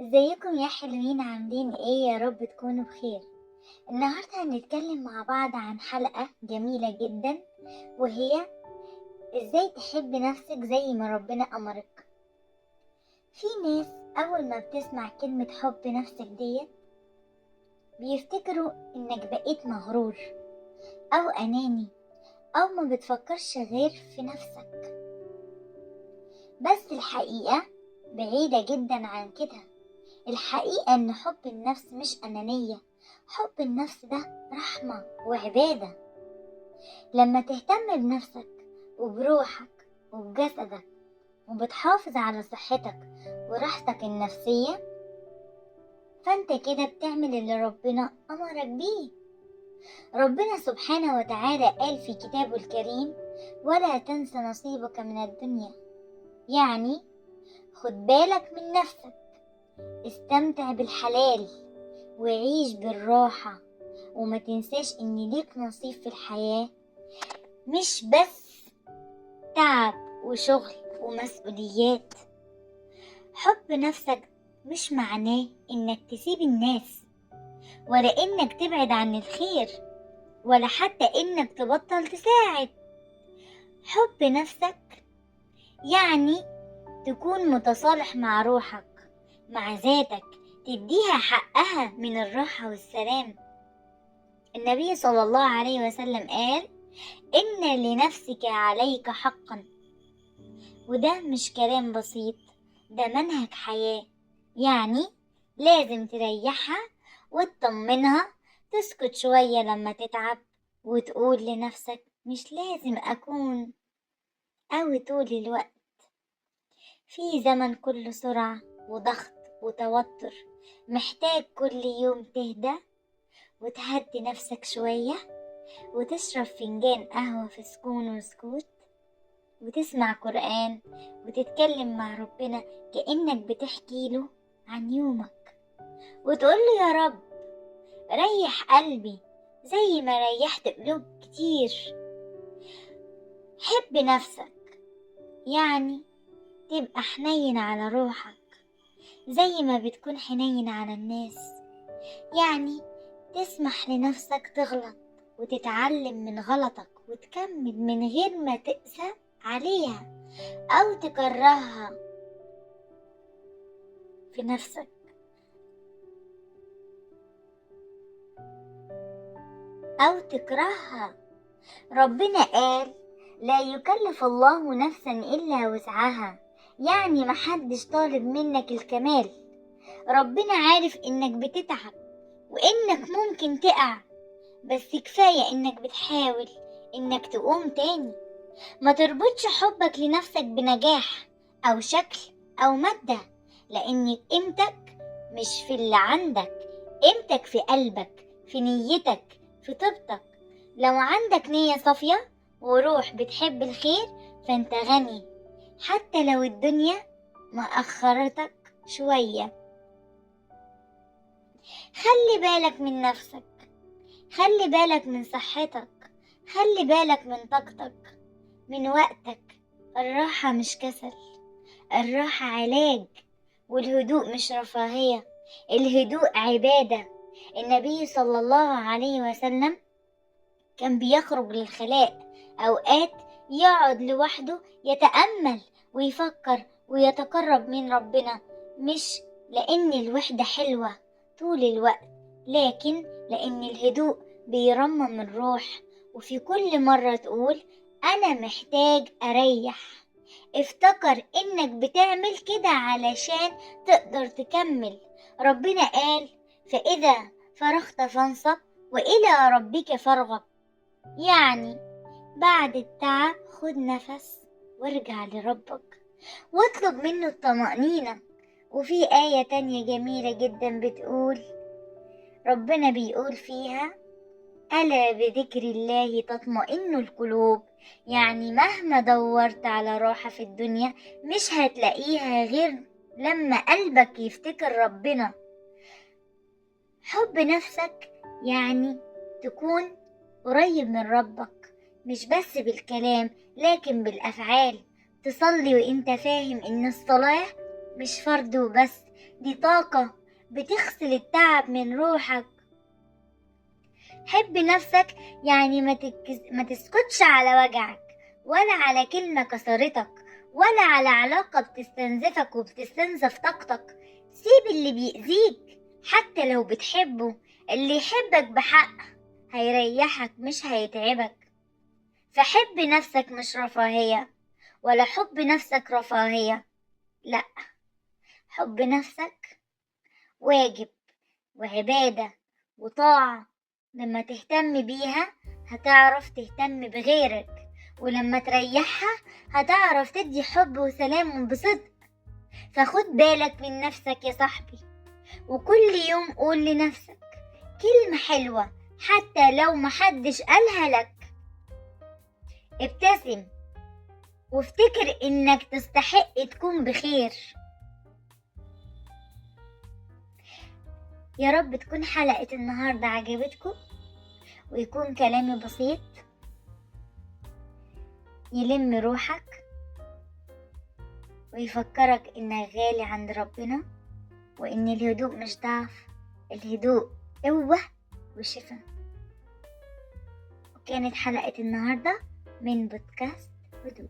ازيكم يا حلوين؟ عاملين ايه؟ يا رب تكونوا بخير. النهاردة هنتكلم مع بعض عن حلقة جميلة جدا، وهي ازاي تحب نفسك زي ما ربنا امرك. في ناس اول ما بتسمع كلمة حب نفسك ديت بيفتكروا انك بقيت مغرور او اناني او ما بتفكرش غير في نفسك، بس الحقيقة بعيدة جدا عن كده. الحقيقة ان حب النفس مش انانية، حب النفس ده رحمة وعبادة. لما تهتم بنفسك وبروحك وبجسدك وبتحافظ على صحتك وراحتك النفسية، فانت كده بتعمل اللي ربنا امرك بيه. ربنا سبحانه وتعالى قال في كتابه الكريم: ولا تنس نصيبك من الدنيا. يعني خد بالك من نفسك، استمتع بالحلال وعيش بالراحة، وما تنساش ان ليك نصيب في الحياة، مش بس تعب وشغل ومسؤوليات. حب نفسك مش معناه انك تسيب الناس، ولا انك تبعد عن الخير، ولا حتى انك تبطل تساعد. حب نفسك يعني تكون متصالح مع روحك، مع ذاتك، تديها حقها من الراحة والسلام. النبي صلى الله عليه وسلم قال: إن لنفسك عليك حقا. وده مش كلام بسيط، ده منهج حياة. يعني لازم تريحها وتطمنها، تسكت شوية لما تتعب، وتقول لنفسك مش لازم أكون أوي طول الوقت. في زمن كله سرعة وضغط وتوتر، محتاج كل يوم تهدى وتهدي نفسك شوية، وتشرب فنجان قهوة في سكون وسكوت، وتسمع قرآن، وتتكلم مع ربنا كأنك بتحكي له عن يومك، وتقول له: يا رب ريح قلبي زي ما ريحت قلوب كتير. حب نفسك يعني تبقى حنين على روحك زي ما بتكون حنين على الناس. يعني تسمح لنفسك تغلط وتتعلم من غلطك وتكمل من غير ما تقسى عليها أو تكرهها في نفسك. أو تكرهها. ربنا قال: لا يكلف الله نفسا إلا وسعها. يعني محدش طالب منك الكمال. ربنا عارف إنك بتتعب وإنك ممكن تقع، بس كفاية إنك بتحاول إنك تقوم تاني. ما تربطش حبك لنفسك بنجاح أو شكل أو مادة، لأن قيمتك مش في اللي عندك، قيمتك في قلبك، في نيتك، في طيبتك. لو عندك نية صافية وروح بتحب الخير، فانت غني حتى لو الدنيا مأخرتك شوية. خلي بالك من نفسك، خلي بالك من صحتك، خلي بالك من طاقتك، من وقتك. الراحة مش كسل، الراحة علاج، والهدوء مش رفاهية، الهدوء عبادة. النبي صلى الله عليه وسلم كان بيخرج للخلاء أوقات يقعد لوحده يتأمل ويفكر ويتقرب من ربنا، مش لأن الوحدة حلوة طول الوقت، لكن لأن الهدوء بيرمم الروح. وفي كل مرة تقول: أنا محتاج أريح، افتكر إنك بتعمل كده علشان تقدر تكمل. ربنا قال: فإذا فرغت فانصب وإلى ربك فارغب. يعني بعد التعب خد نفس وارجع لربك واطلب منه الطمأنينة. وفي آية تانية جميلة جدا بتقول، ربنا بيقول فيها: ألا بذكر الله تطمئن القلوب. يعني مهما دورت على راحة في الدنيا مش هتلاقيها غير لما قلبك يفتكر ربنا. حب نفسك يعني تكون قريب من ربك، مش بس بالكلام لكن بالأفعال. تصلي وانت فاهم ان الصلاة مش فرض وبس، دي طاقة بتغسل التعب من روحك. حب نفسك يعني ما تسكتش على وجعك، ولا على كلمة كسرتك، ولا على علاقة بتستنزفك وبتستنزف طاقتك. سيب اللي بيأذيك حتى لو بتحبه. اللي يحبك بحق هيريحك مش هيتعبك. فحب نفسك مش رفاهية، ولا حب نفسك رفاهية، لا، حب نفسك واجب وعبادة وطاعة. لما تهتم بيها هتعرف تهتم بغيرك، ولما تريحها هتعرف تدي حب وسلام بصدق. فخد بالك من نفسك يا صاحبي، وكل يوم قول لنفسك كلمة حلوة حتى لو محدش قالها لك. ابتسم وافتكر انك تستحق تكون بخير. يا رب تكون حلقة النهاردة عجبتكم، ويكون كلامي بسيط يلم روحك ويفكرك انك غالي عند ربنا، وان الهدوء مش ضعف، الهدوء قوة وشفاء. وكانت حلقة النهاردة من بودكاست هدوء.